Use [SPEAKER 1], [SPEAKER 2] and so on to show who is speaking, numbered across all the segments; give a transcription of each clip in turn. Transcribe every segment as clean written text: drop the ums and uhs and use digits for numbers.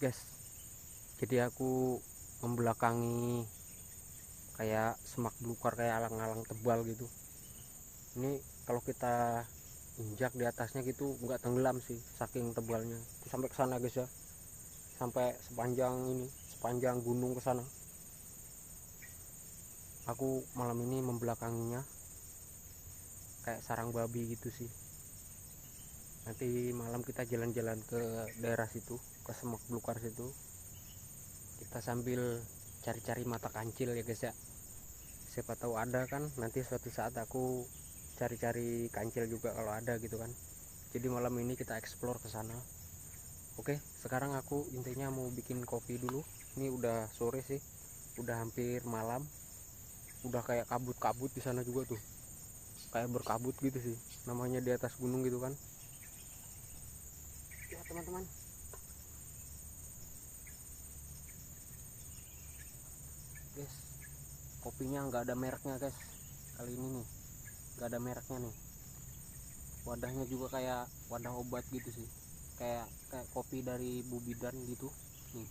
[SPEAKER 1] guys. Jadi aku membelakangi kayak semak belukar, kayak alang-alang tebal gitu. Ini kalau kita injak di atasnya gitu nggak tenggelam sih, saking tebalnya. Itu sampai ke sana guys ya, sampai sepanjang gunung ke sana. Aku malam ini membelakanginya kayak sarang babi gitu sih. Nanti malam kita jalan-jalan ke daerah situ, ke semak belukar situ. Kita sambil cari-cari mata kancil ya guys ya. Siapa tahu ada kan, nanti suatu saat aku cari-cari kancil juga kalau ada gitu kan. Jadi malam ini kita explore ke sana. Oke, sekarang aku intinya mau bikin kopi dulu. Ini udah sore sih, udah hampir malam. Udah kayak kabut-kabut di sana juga tuh, kayak berkabut gitu sih, namanya di atas gunung gitu kan ya teman-teman. Guys, kopinya nggak ada mereknya guys, kali ini nih nggak ada mereknya nih. Wadahnya juga kayak wadah obat gitu sih, kayak kopi dari Bu Bidan gitu nih.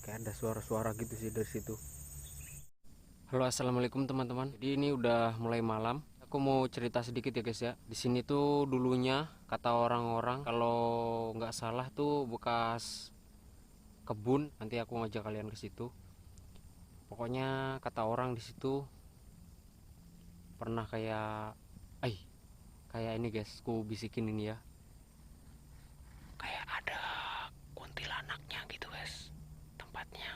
[SPEAKER 1] Kayak ada suara-suara gitu sih dari situ. Halo, assalamualaikum teman-teman. Jadi ini udah mulai malam. Aku mau cerita sedikit ya guys ya. Di sini tuh dulunya kata orang-orang kalau nggak salah tuh bekas kebun. Nanti aku ngajak kalian ke situ. Pokoknya kata orang di situ pernah kayak ini guys, ku bisikin ini ya. Kayak ada kuntilanaknya gitu guys. Tempatnya.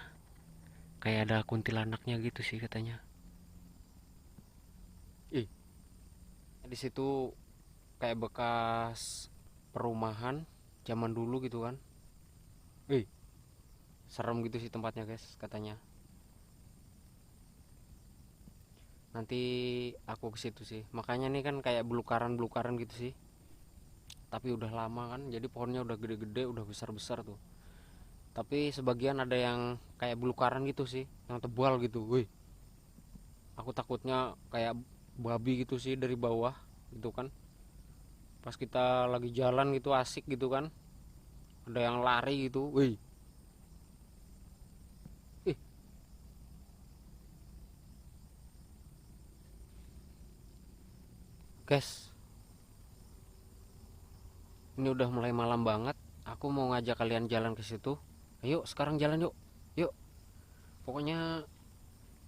[SPEAKER 1] Kayak ada kuntilanaknya gitu sih katanya. Ih, di situ kayak bekas perumahan zaman dulu gitu kan. Ih, serem gitu sih tempatnya guys katanya. Nanti aku ke situ sih. Makanya nih kan kayak belukaran-belukaran gitu sih. Tapi udah lama kan, jadi pohonnya udah gede-gede, udah besar-besar tuh. Tapi sebagian ada yang kayak belukaran gitu sih, yang tebal gitu. Wih, aku takutnya kayak babi gitu sih dari bawah gitu kan. Pas kita lagi jalan gitu asik gitu kan, ada yang lari gitu. Wih, ih guys, ini udah mulai malam banget. Aku mau ngajak kalian jalan ke situ. Ayo sekarang jalan yuk. Yuk, pokoknya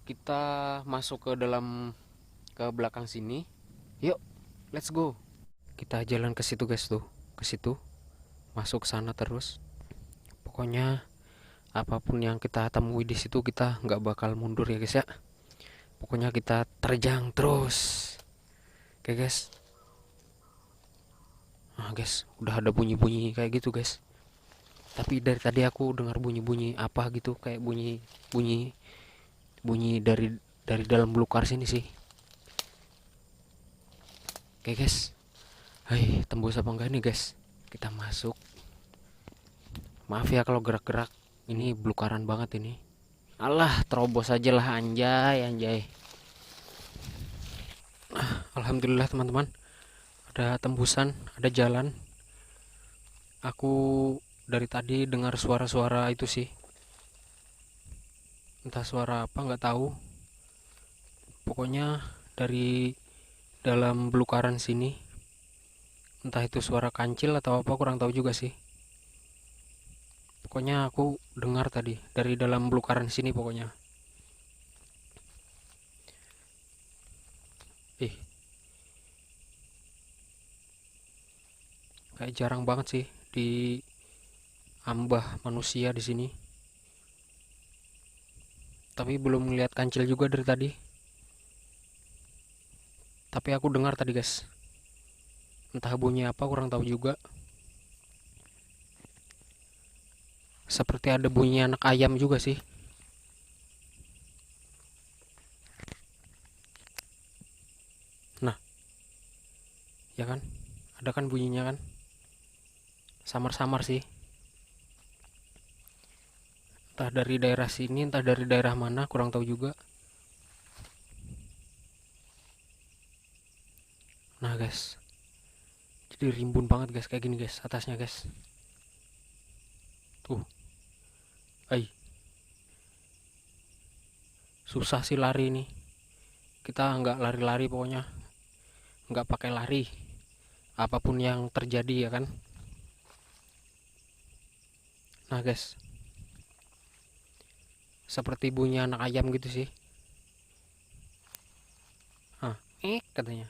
[SPEAKER 1] kita masuk ke dalam, ke belakang sini. Yuk, let's go. Kita jalan ke situ guys tuh, ke situ, masuk sana terus. Pokoknya apapun yang kita temui di situ kita nggak bakal mundur ya guys ya. Pokoknya kita terjang terus. Oke guys. Nah guys, udah ada bunyi-bunyi kayak gitu guys. Tapi dari tadi aku dengar bunyi-bunyi apa gitu, kayak bunyi bunyi bunyi dari dalam belukar sini sih. Oke guys. Hai, tembus apa enggak nih guys? Kita masuk. Maaf ya kalau gerak-gerak. Ini belukaran banget ini. Alah, terobos aja lah anjay, anjay. Alhamdulillah teman-teman, ada tembusan, ada jalan. Aku dari tadi dengar suara-suara itu sih. Entah suara apa nggak tahu. Pokoknya dari dalam belukaran sini. Entah itu suara kancil atau apa, kurang tahu juga sih. Pokoknya aku dengar tadi dari dalam belukaran sini pokoknya. Ih, kayak jarang banget sih di ambah manusia di sini. tapi belum melihat kancil juga dari tadi. Tapi aku dengar tadi guys, entah bunyi apa kurang tahu juga, seperti ada bunyi anak ayam juga sih. Nah, ya kan, ada kan bunyinya kan, samar-samar sih, entah dari daerah sini entah dari daerah mana kurang tahu juga. Nah guys, jadi rimbun banget guys kayak gini guys, atasnya guys. Tuh, ay, susah sih lari nih. Kita nggak lari-lari pokoknya, nggak pakai lari, apapun yang terjadi ya kan. Nah guys, seperti bunyi anak ayam gitu sih. Ah, katanya.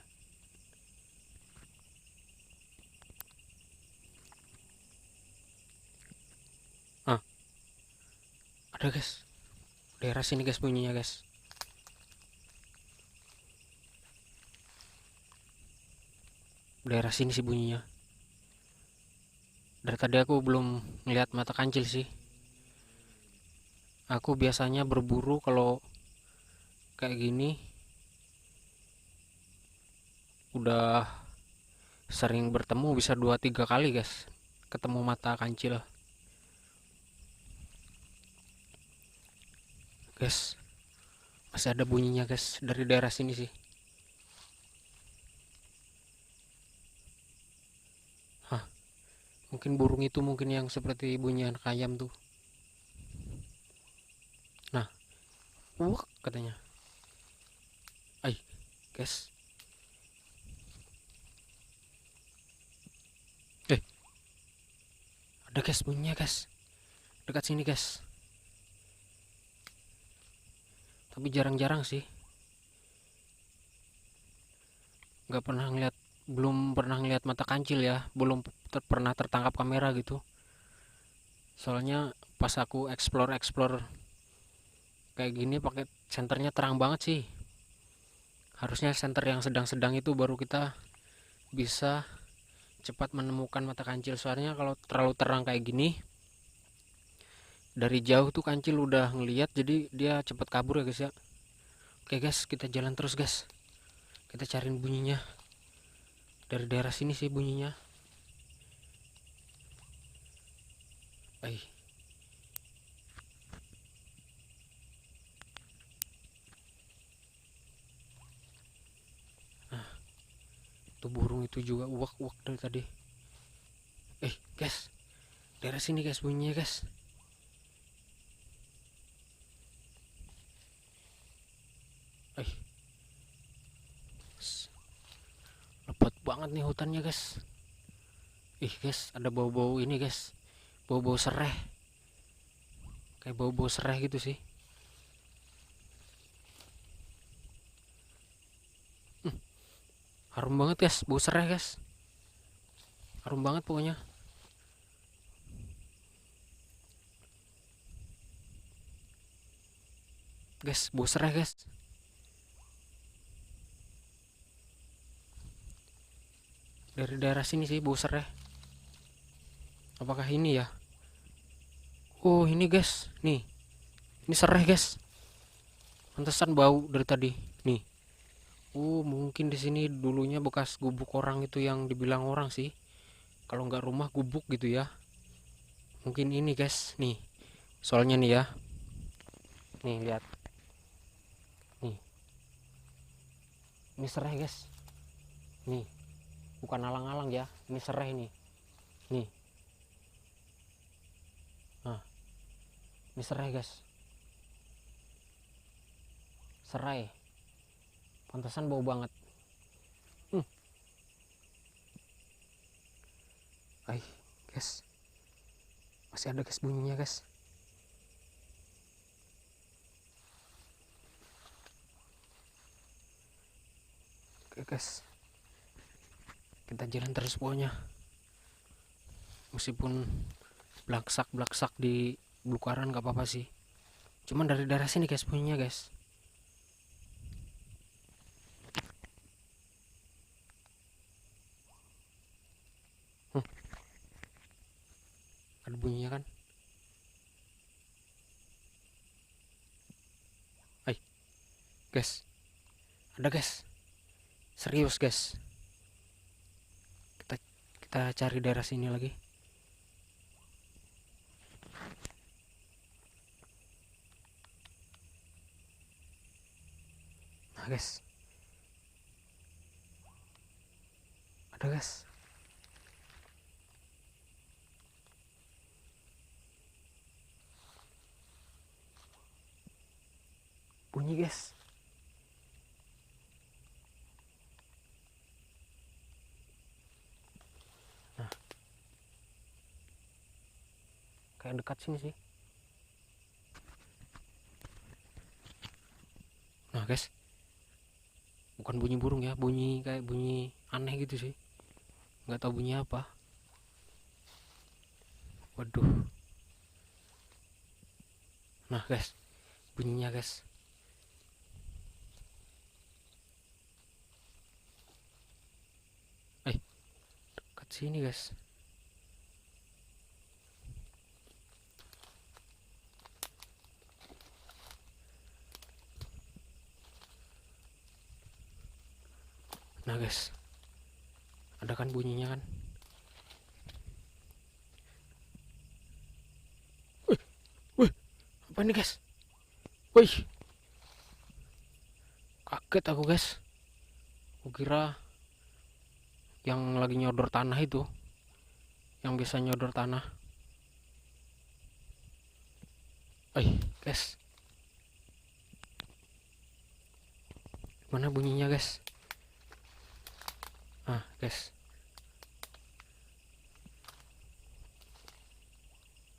[SPEAKER 1] Ah, ada guys, daerah sini guys bunyinya guys. Daerah sini sih bunyinya. Dari tadi aku belum melihat mata kancil sih. Aku biasanya berburu kalau kayak gini udah sering bertemu, bisa 2-3 kali guys ketemu mata kancil guys. Masih ada bunyinya guys dari daerah sini sih. Hah, mungkin burung itu mungkin yang seperti bunyi anak ayam tuh. Nah, katanya. Ay guys, ada guys bunyinya guys, dekat sini guys. Tapi jarang-jarang sih, nggak pernah ngeliat, belum pernah ngeliat mata kancil ya, belum pernah tertangkap kamera gitu. Soalnya pas aku explore kayak gini pakai senternya terang banget sih. Harusnya senter yang sedang-sedang itu baru kita bisa cepat menemukan mata kancil. Soalnya kalau terlalu terang kayak gini, dari jauh tuh kancil udah ngeliat, jadi dia cepat kabur ya guys ya. Oke guys, kita jalan terus guys, kita cariin bunyinya. Dari daerah sini sih bunyinya. Ay, tuh burung itu juga uak-uak dari tadi. Guys, daerah sini guys bunyinya guys. Ay, lebat banget nih hutannya guys. Guys, ada bau-bau ini guys, bau-bau sereh, kayak bau-bau sereh gitu sih. Harum banget guys, bau sereh guys, harum banget pokoknya guys, bau sereh guys. Dari daerah sini sih bau sereh. Apakah ini ya? Oh ini guys, nih, ini sereh guys, pantesan bau dari tadi nih. Mungkin di sini dulunya bekas gubuk orang, itu yang dibilang orang sih, kalau nggak rumah gubuk gitu ya. Mungkin ini guys, nih, soalnya nih ya, nih lihat, nih, ini serai guys, nih, bukan alang-alang ya, ini serai nih, nah, ini serai guys, serai, pantesan bau banget. Ay guys, masih ada guys bunyinya guys. Oke guys, kita jalan terus pokoknya, meskipun blaksak di Blukaran gak apa-apa sih. Cuman dari daerah sini guys bunyinya guys. Ada bunyinya kan? Hai guys, ada guys, serius guys. Kita cari daerah sini lagi. Nah guys, ada guys. Bunyi guys. Nah, kayak dekat sini sih. Nah guys, bukan bunyi burung ya, bunyi kayak bunyi aneh gitu sih, nggak tahu bunyi apa. Waduh. Nah guys, bunyinya guys. Dekat sini guys. Nah guys, ada kan bunyinya kan? Wih, wih, apa ini guys? Wih, kaget aku guys. Aku kira yang lagi nyodor tanah itu, yang bisa nyodor tanah. Guys, mana bunyinya guys? Ah guys,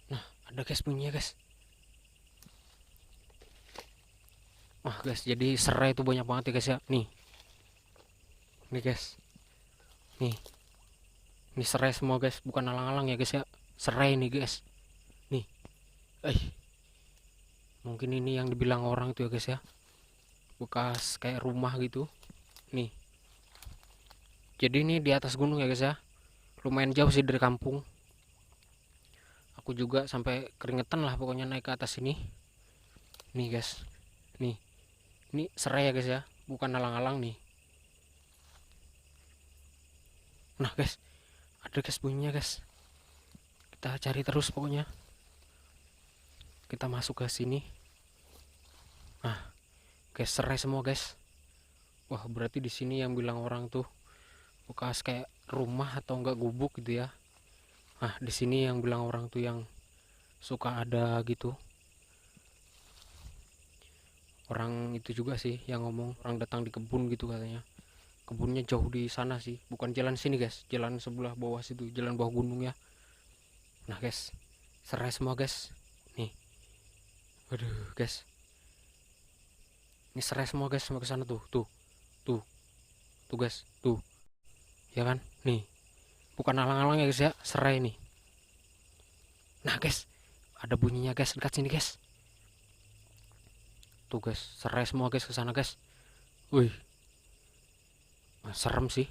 [SPEAKER 1] nah ada guys bunyinya guys. Wah guys, jadi serai itu banyak banget ya guys ya. Nih guys, nih, ini serai semua guys, bukan alang-alang ya guys ya. Serai nih guys. Nih, eh, mungkin ini yang dibilang orang itu ya guys ya. Bekas kayak rumah gitu. Nih, jadi ini di atas gunung ya guys ya. Lumayan jauh sih dari kampung. Aku juga sampai keringetan lah pokoknya naik ke atas ini. Nih guys, nih, ini serai ya guys ya, bukan alang-alang nih. Nah guys, ada guys bunyinya guys. Kita cari terus pokoknya. Kita masuk ke sini. Nah guys, serai semua guys. Wah berarti di sini yang bilang orang tuh bekas kayak rumah atau enggak gubuk gitu ya. Nah di sini yang bilang orang tuh yang suka ada gitu. Orang itu juga sih yang ngomong, orang datang di kebun gitu katanya. Kebunnya jauh di sana sih, bukan jalan sini guys, jalan sebelah bawah situ, jalan bawah gunung ya. Nah guys, serai semua guys. Nih, waduh guys, ini serai semua guys, sama ke sana tuh, tuh, tuh guys, tuh, ya kan? Nih, bukan alang-alang ya guys ya, serai nih. Nah guys, ada bunyinya guys, dekat sini guys. Tuh guys, serai semua guys ke sana guys. Wih, serem sih.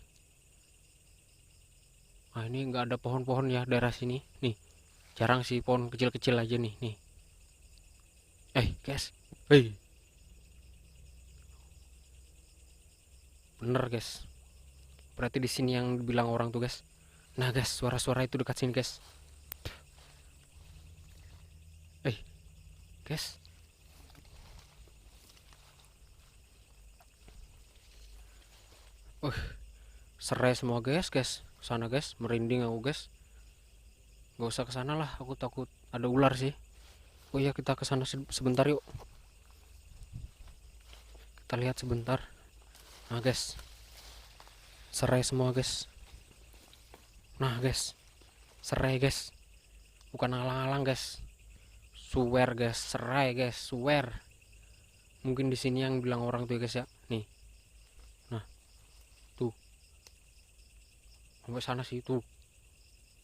[SPEAKER 1] Nah ini nggak ada pohon-pohon ya daerah sini. Nih, jarang sih pohon kecil-kecil aja nih. Guys, bener guys. Berarti di sini yang bilang orang tuh guys. Nah guys, suara-suara itu dekat sini guys. Guys, serai semua guys. Sana guys, merinding aku guys. Gak usah kesana lah, aku takut ada ular sih. Oh iya, kita kesana sebentar yuk. Kita lihat sebentar. Nah guys, serai semua guys. Nah guys, serai guys, bukan alang-alang guys. Swear guys, serai guys, swear. Mungkin di sini yang bilang orang tuh ya guys ya. Nih, nah tuh, sampai sana sih tuh.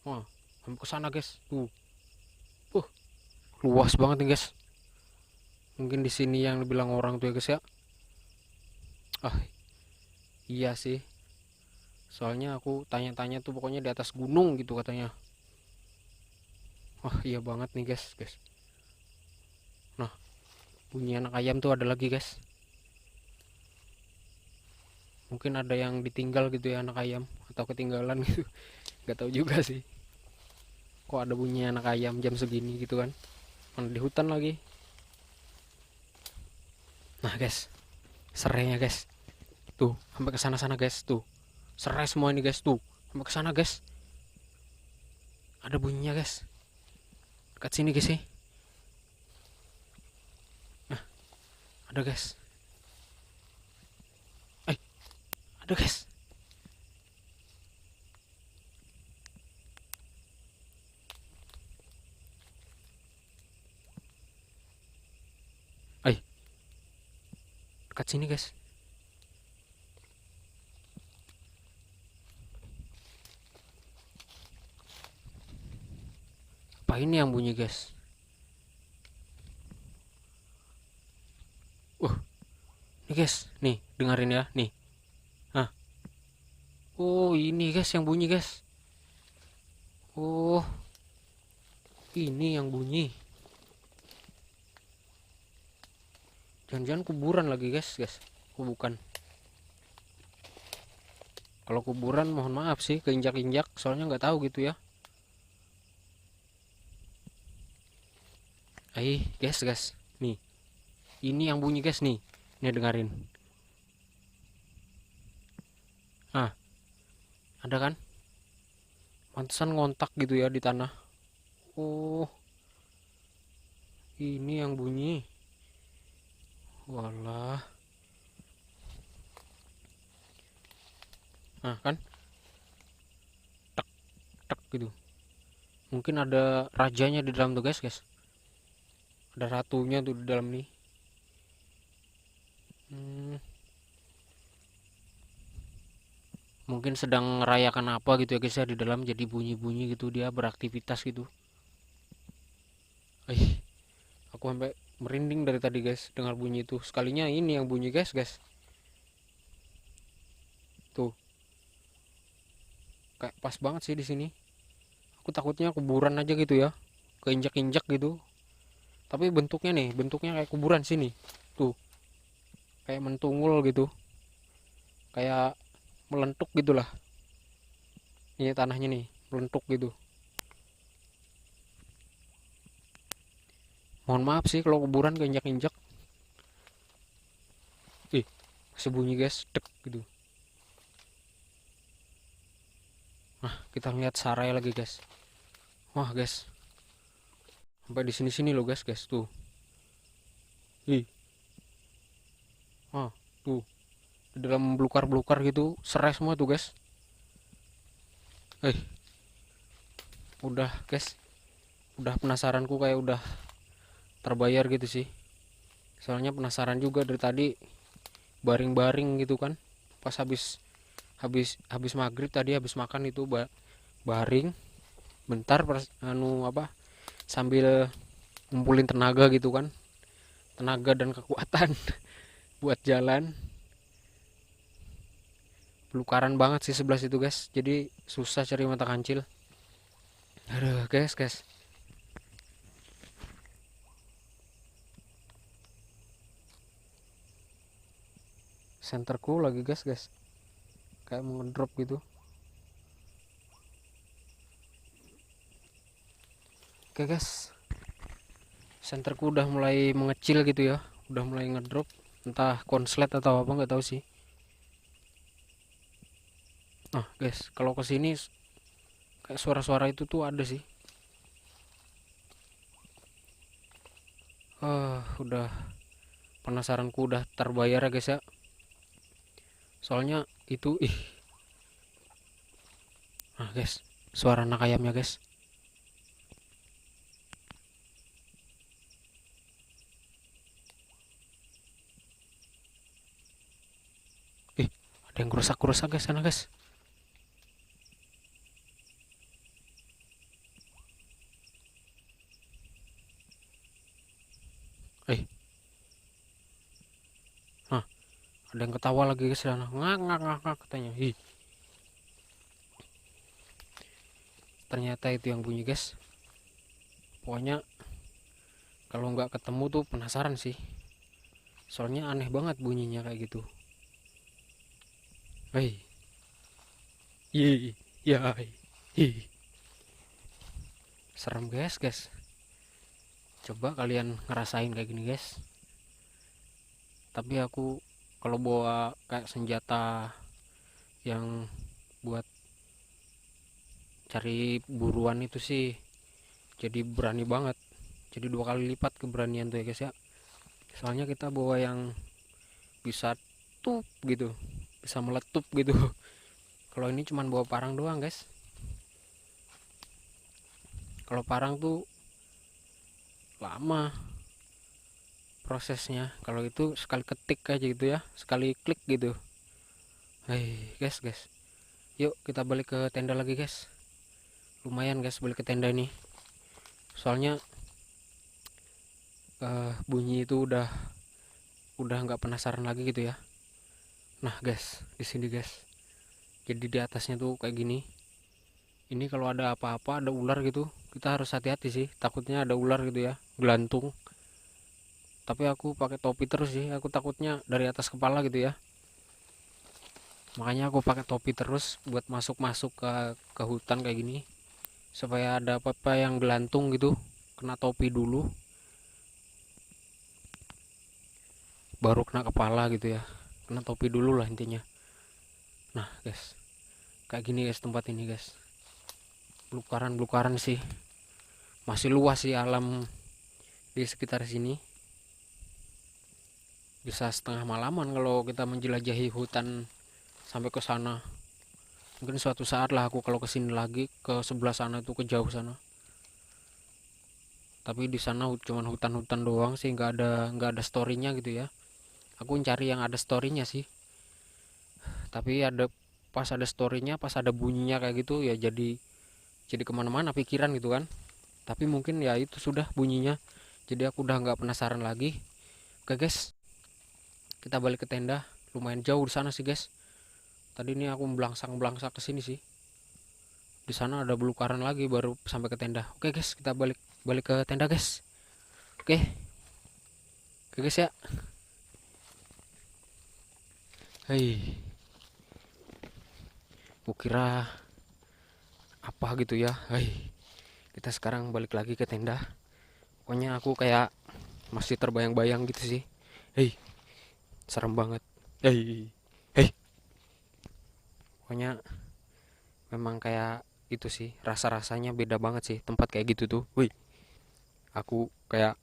[SPEAKER 1] Wah, sampai ke sana guys, tuh. Uh, luas banget nih guys. Mungkin di sini yang dibilang orang tuh ya guys ya. Ah, iya sih. Soalnya aku tanya-tanya tuh pokoknya di atas gunung gitu katanya. Wah, iya banget nih guys, guys. Nah, bunyi anak ayam tuh ada lagi guys. Mungkin ada yang ditinggal gitu ya anak ayam atau ketinggalan gitu. Gak tahu juga sih. Kok ada bunyi anak ayam jam segini gitu kan? Mana di hutan lagi. Nah guys, serainya guys. Tuh, sampai ke sana-sana guys, tuh. Serai semua ini guys, tuh. Sampai ke sana guys. Ada bunyinya guys. Dekat sini guys sih. Nah, ada guys. Eh, ada guys. Eh, dekat sini guys. Apa ini yang bunyi guys? Nih guys, nih dengerin ya, nih. Nah, oh ini guys yang bunyi guys. Oh, ini yang bunyi. Jangan-jangan kuburan lagi guys, guys. Oh, bukan. Kalau kuburan mohon maaf sih, keinjak-injak, soalnya nggak tahu gitu ya. Guys, guys. Nih, ini yang bunyi guys nih. Nih dengerin. Ah, ada kan? Pantesan ngontak gitu ya di tanah. Oh, ini yang bunyi. Walah. Nah, kan? Tek gitu. Mungkin ada rajanya di dalam tuh guys, guys. Ada ratunya tuh di dalam nih. Hmm, mungkin sedang merayakan apa gitu ya guys ya di dalam, jadi bunyi-bunyi gitu, dia beraktivitas gitu. Eh, aku sampai merinding dari tadi guys dengar bunyi itu. Sekalinya ini yang bunyi guys, guys. Tuh, kayak pas banget sih di sini. Aku takutnya kuburan aja gitu ya, keinjak-injak gitu. Tapi bentuknya nih, bentuknya kayak kuburan sini. Tuh, kayak mentungul gitu, kayak melentuk gitulah. Ini tanahnya nih, melentuk gitu. Mohon maaf sih kalau kuburan keinjak-injak. Ih, masih bunyi guys, dek gitu. Nah, kita lihat sarai lagi guys. Wah guys, sampai di sini-sini loh guys, guys tuh. Ih, ah, tuh. Di dalam belukar-belukar gitu, serai semua tuh guys. Eh, udah guys, udah penasaranku kayak udah terbayar gitu sih. Soalnya penasaran juga dari tadi, baring-baring gitu kan. Pas habis habis habis maghrib tadi, habis makan itu baring bentar anu apa, sambil ngumpulin tenaga gitu kan, tenaga dan kekuatan buat jalan. Pelukaran banget sih sebelah situ guys, jadi susah cari mata kancil. Aduh guys, guys. Senterku lagi guys, guys, kayak mau ngedrop gitu. Oke guys, senterku udah mulai mengecil gitu ya, udah mulai ngedrop. Entah konslet atau apa nggak tahu sih. Nah guys, kalau kesini kayak suara-suara itu tuh ada sih. Udah penasaranku udah terbayar ya guys ya. Soalnya itu nah guys, suara anak ayamnya guys. Ih, ada yang rusak-rusak guys sana guys. Eh, ada yang ketawa lagi guys, sana ngak ngak ngak ngak katanya. Ih, ternyata itu yang bunyi guys. Pokoknya kalau nggak ketemu tuh penasaran sih, soalnya aneh banget bunyinya kayak gitu. Hei, ya, hi, serem guys, guys. Coba kalian ngerasain kayak gini guys. Tapi aku kalau bawa kayak senjata yang buat cari buruan itu sih jadi berani banget, jadi 2 kali lipat keberanian tuh ya guys ya. Soalnya kita bawa yang bisa tup gitu, bisa meletup gitu. Kalau ini cuman bawa parang doang guys. Kalau parang tuh lama prosesnya, kalau itu sekali ketik aja gitu ya, sekali klik gitu. Hei guys, guys, yuk kita balik ke tenda lagi guys. Lumayan guys balik ke tenda ini, soalnya bunyi itu udah nggak penasaran lagi gitu ya. Nah guys, di sini guys, jadi di atasnya tuh kayak gini. Ini kalau ada apa-apa, ada ular gitu, kita harus hati-hati sih, takutnya ada ular gitu ya, gelantung. Tapi aku pakai topi terus sih, aku takutnya dari atas kepala gitu ya. Makanya aku pakai topi terus buat masuk-masuk ke hutan kayak gini, supaya ada apa-apa yang gelantung gitu kena topi dulu, baru kena kepala gitu ya. Kena topi dulu lah intinya. Nah guys, kayak gini guys tempat ini guys, belukaran sih, masih luas sih alam di sekitar sini. Bisa setengah malaman kalau kita menjelajahi hutan sampai ke sana. Mungkin suatu saat lah aku kalau kesini lagi ke sebelah sana tuh, ke jauh sana. Tapi di sana cuman hutan-hutan doang sih, nggak ada storynya gitu ya. Aku cari yang ada storynya sih. Tapi pas ada storynya, pas ada bunyinya kayak gitu ya, jadi kemana-mana pikiran gitu kan. Tapi mungkin ya itu sudah bunyinya, jadi aku udah nggak penasaran lagi. Oke guys, kita balik ke tenda. Lumayan jauh di sana sih guys. Tadi ini aku belangsang ke sini sih. Di sana ada belukaran lagi baru sampai ke tenda. Oke guys, kita balik balik ke tenda guys. Oke, oke guys ya. Hei, kukira apa gitu ya. Hei, kita sekarang balik lagi ke tenda. Pokoknya aku kayak masih terbayang-bayang gitu sih. Hei, serem banget. Hei, hei. Pokoknya memang kayak itu sih, rasa-rasanya beda banget sih tempat kayak gitu tuh. Wih, aku kayak,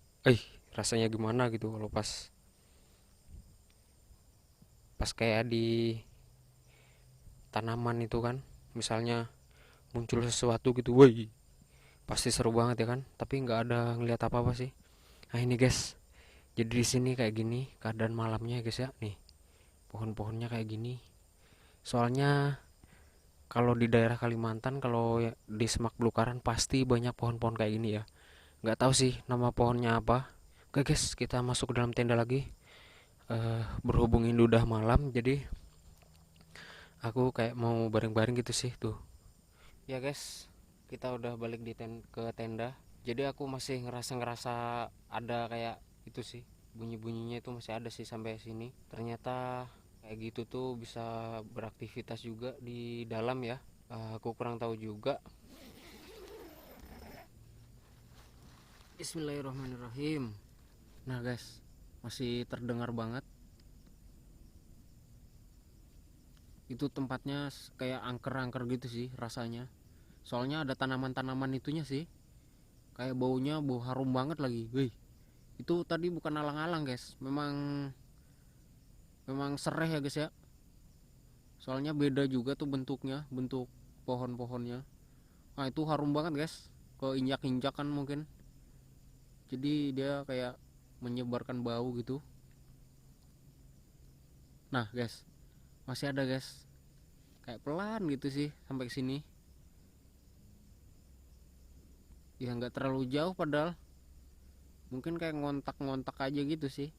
[SPEAKER 1] rasanya gimana gitu kalau pas pas kayak di tanaman itu kan, misalnya muncul sesuatu gitu, wih, pasti seru banget ya kan. Tapi nggak ada ngeliat apa-apa sih. Nah ini guys, jadi di sini kayak gini keadaan malamnya guys ya. Nih, pohon-pohonnya kayak gini. Soalnya kalau di daerah Kalimantan, kalau di semak belukaran pasti banyak pohon-pohon kayak gini ya. Nggak tahu sih nama pohonnya apa. Oke guys, kita masuk ke dalam tenda lagi. Berhubung ini udah malam, jadi aku kayak mau bareng-bareng gitu sih tuh. Ya guys, kita udah balik ke tenda. Jadi aku masih ngerasa ada kayak itu sih, bunyi-bunyinya itu masih ada sih sampai sini. Ternyata kayak gitu tuh bisa beraktivitas juga di dalam ya. Aku kurang tahu juga. Bismillahirrahmanirrahim. Nah guys, masih terdengar banget. Itu tempatnya kayak angker-angker gitu sih rasanya. Soalnya ada tanaman-tanaman itunya sih. Kayak baunya bau harum banget lagi. Wih, itu tadi bukan alang-alang guys. Memang sereh ya guys ya. Soalnya beda juga tuh bentuknya, bentuk pohon-pohonnya. Nah itu harum banget guys. Keinjak-injak kan mungkin. Jadi dia kayak menyebarkan bau gitu. Nah guys, masih ada guys. Kayak pelan gitu sih sampai ke sini. Ya nggak terlalu jauh padahal. Mungkin kayak ngontak-ngontak aja gitu sih.